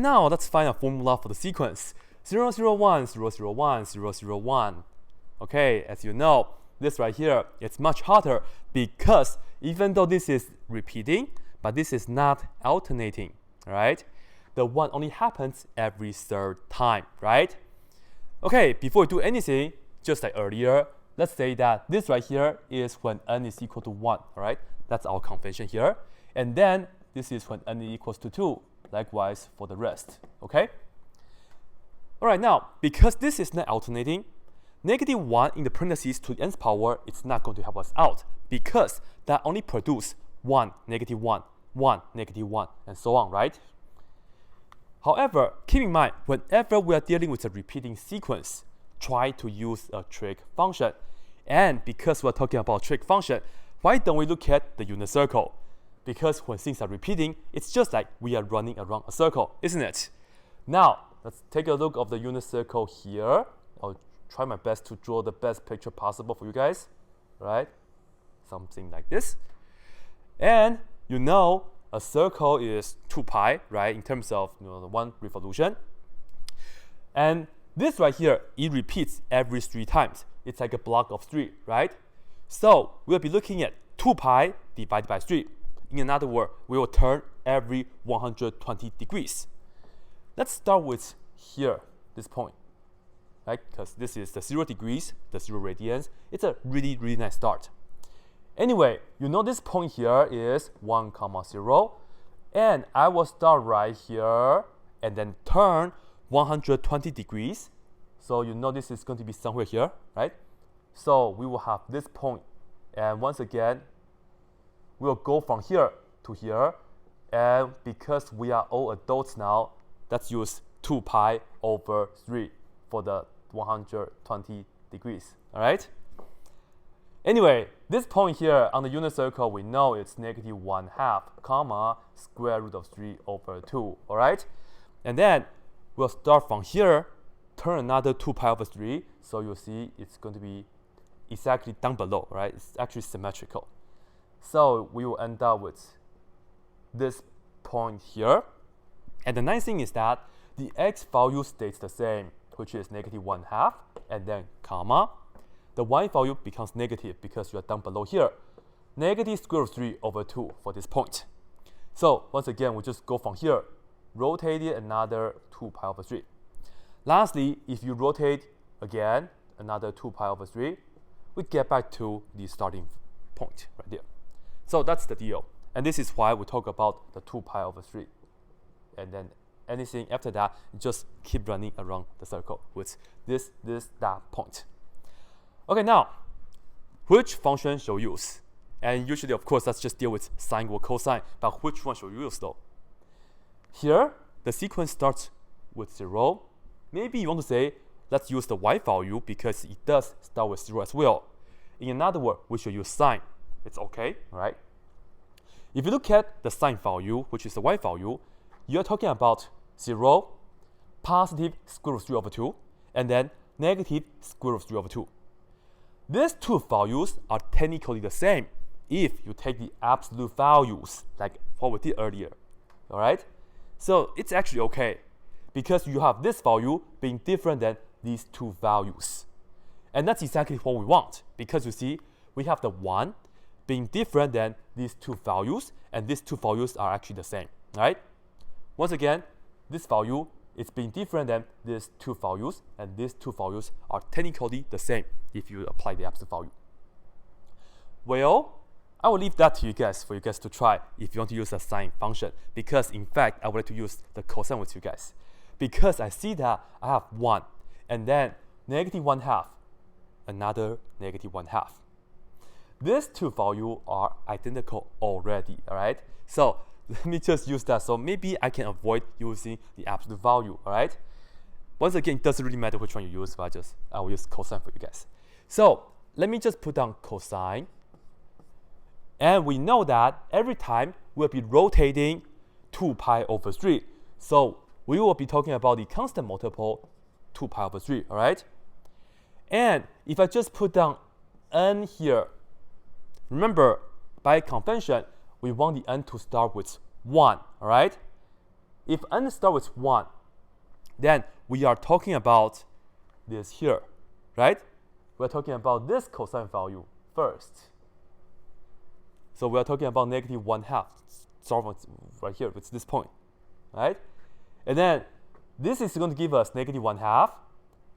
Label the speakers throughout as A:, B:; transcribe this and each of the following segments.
A: Now let's find a formula for the sequence 0, 0, 1, 0, 0, 1, 0, 0, 1. Okay, as you know, this right here, it's much harder because even though this is repeating, but this is not alternating, right? The 1 only happens every third time, right? Okay, before we do anything, just like earlier, let's say that this right here is when n is equal to 1, all right? That's our convention here. And then this is when n equals to 2, likewise for the rest, okay? All right, now, because this is not alternating, -1 in the parentheses to the nth power, it's not going to help us out because that only produces 1, -1, 1, -1, and so on, right? However, keep in mind, whenever we are dealing with a repeating sequence, try to use a trig function. And because we're talking about trig function, why don't we look at the unit circle? Because when things are repeating, it's just like we are running around a circle, isn't it? Now, let's take a look of the unit circle here. I'll try my best to draw the best picture possible for you guys, right? Something like this. And you know, a circle is 2 pi, right, in terms of the 1 revolution. And this right here, it repeats every 3 times. It's like a block of 3, right? So we'll be looking at 2 pi divided by 3. In another word, we will turn every 120 degrees. Let's start with here, this point, right? Because this is the 0 degrees, the 0 radians. It's a really, really nice start. Anyway, you know this point here is 1, 0. And I will start right here and then turn 120 degrees. So you know this is going to be somewhere here, right? So we will have this point. And once again, we'll go from here to here. And because we are all adults now, let's use 2 pi over 3 for the 120 degrees, all right? Anyway, this point here on the unit circle, we know it's -1/2, comma, square root of 3 over 2, all right? And then we'll start from here, turn another 2 pi over 3, so you'll see it's going to be exactly down below, right? It's actually symmetrical. So we will end up with this point here. And the nice thing is that the x value stays the same, which is -1/2, and then comma. The y value becomes negative because you are down below here. Negative square root of 3 over 2 for this point. So once again, we just go from here, rotate it another 2 pi over 3. Lastly, if you rotate again another 2 pi over 3, we get back to the starting point right there. So that's the deal. And this is why we talk about the 2 pi over 3. And then anything after that, just keep running around the circle with this, that point. Okay, now, which function shall we use? And usually, of course, let's just deal with sine or cosine, but which one shall we use though? Here, the sequence starts with 0. Maybe you want to say, let's use the y value because it does start with 0 as well. In another word, we should use sine. It's okay, right? If you look at the sine value, which is the y value, you're talking about 0, positive square root of 3 over 2, and then negative square root of 3 over 2. These two values are technically the same if you take the absolute values, like what we did earlier, all right? So it's actually okay because you have this value being different than these two values. And that's exactly what we want because you see, we have the 1 being different than these two values, and these two values are actually the same, right? Once again, this value is being different than these two values, and these two values are technically the same if you apply the absolute value. Well, I will leave that to you guys for you guys to try if you want to use a sine function, because in fact, I would like to use the cosine with you guys. Because I see that I have 1, and then -1/2, another -1/2. These two values are identical already, all right? So let me just use that. So maybe I can avoid using the absolute value, all right? Once again, it doesn't really matter which one you use, but I will use cosine for you guys. So let me just put down cosine. And we know that every time we'll be rotating 2 pi over 3. So we will be talking about the constant multiple 2 pi over 3, all right? And if I just put down n here, remember, by convention, we want the n to start with 1, all right? if n starts with 1, then we are talking about this here, right? We're talking about this cosine value first. So we are talking about negative 1/2. Start right here with this point, right? And then this is going to give us negative 1/2.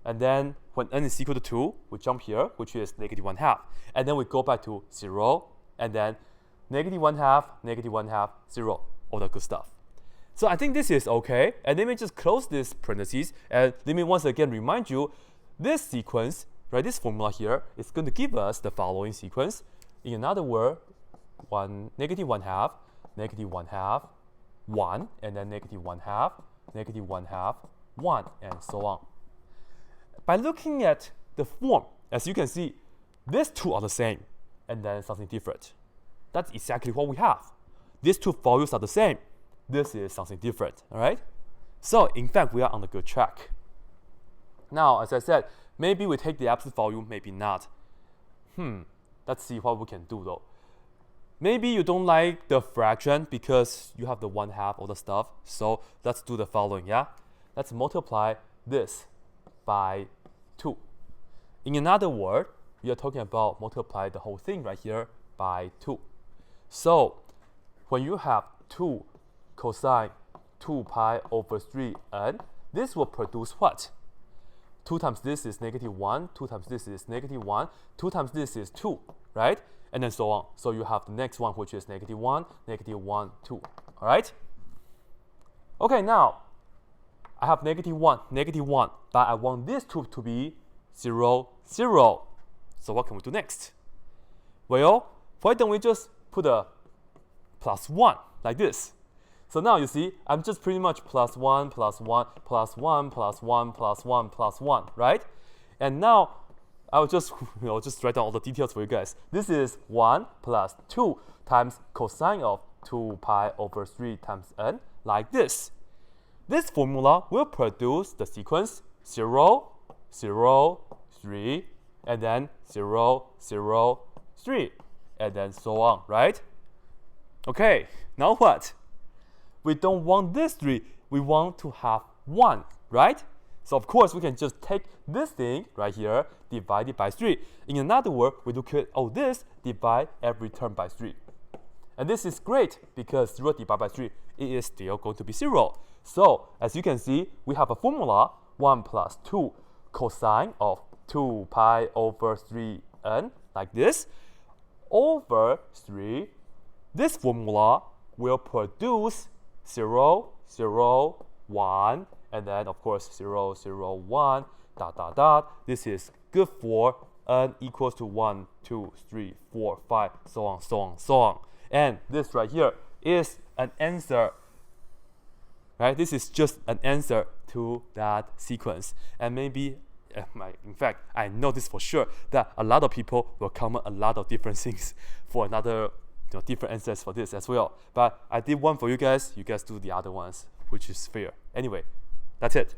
A: And then when n is equal to 2, we jump here, which is negative 1/2. And then we go back to 0, and then negative 1/2, negative 1/2, 0, all that good stuff. So I think this is okay. And let me just close this parentheses, and let me once again remind you, this sequence, right, this formula here is going to give us the following sequence. In another word, negative 1/2, negative 1/2, 1, and then negative 1/2, negative 1/2, 1, and so on. By looking at the form, as you can see, these two are the same, and then something different. That's exactly what we have. These two values are the same. This is something different, all right? So, in fact, we are on a good track. Now, as I said, maybe we take the absolute value, maybe not. Let's see what we can do, though. Maybe you don't like the fraction because you have the 1/2 of the stuff. So, let's do the following, yeah? Let's multiply this by 2. In another word, we are talking about multiply the whole thing right here by 2. So when you have 2 cosine 2 pi over 3n, this will produce what? 2 times this is negative 1, 2 times this is negative 1, 2 times this is 2, right? And then so on. So you have the next one, which is negative 1, negative 1, 2, all right? Okay, now I have negative 1, but I want this two to be 0, 0. So what can we do next? Well, why don't we just put a plus 1 like this? So now you see, I'm just pretty much plus 1, plus 1, plus 1, plus 1, plus 1, plus 1, right? And now I will just, just write down all the details for you guys. This is 1 plus 2 times cosine of 2 pi over 3 times n, like this. This formula will produce the sequence 0, 0, 3, and then 0, 0, 3, and then so on, right? Okay, now what? We don't want this 3, we want to have 1, right? So of course we can just take this thing right here, divide it by 3. In another word, we look at all this, divide every term by 3. And this is great because 0 divided by 3, it is still going to be 0. So, as you can see, we have a formula, 1 plus 2 cosine of 2 pi over 3n, like this, over 3. This formula will produce 0, 0, 1, and then, of course, 0, 0, 1, dot, dot, dot. This is good for n equals to 1, 2, 3, 4, 5, so on, so on, so on. And this right here is an answer. Right? This is just an answer to that sequence. And maybe, in fact, I know this for sure, that a lot of people will comment a lot of different things for another, different answers for this as well. But I did one for you guys do the other ones, which is fair. Anyway, that's it.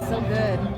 B: So good.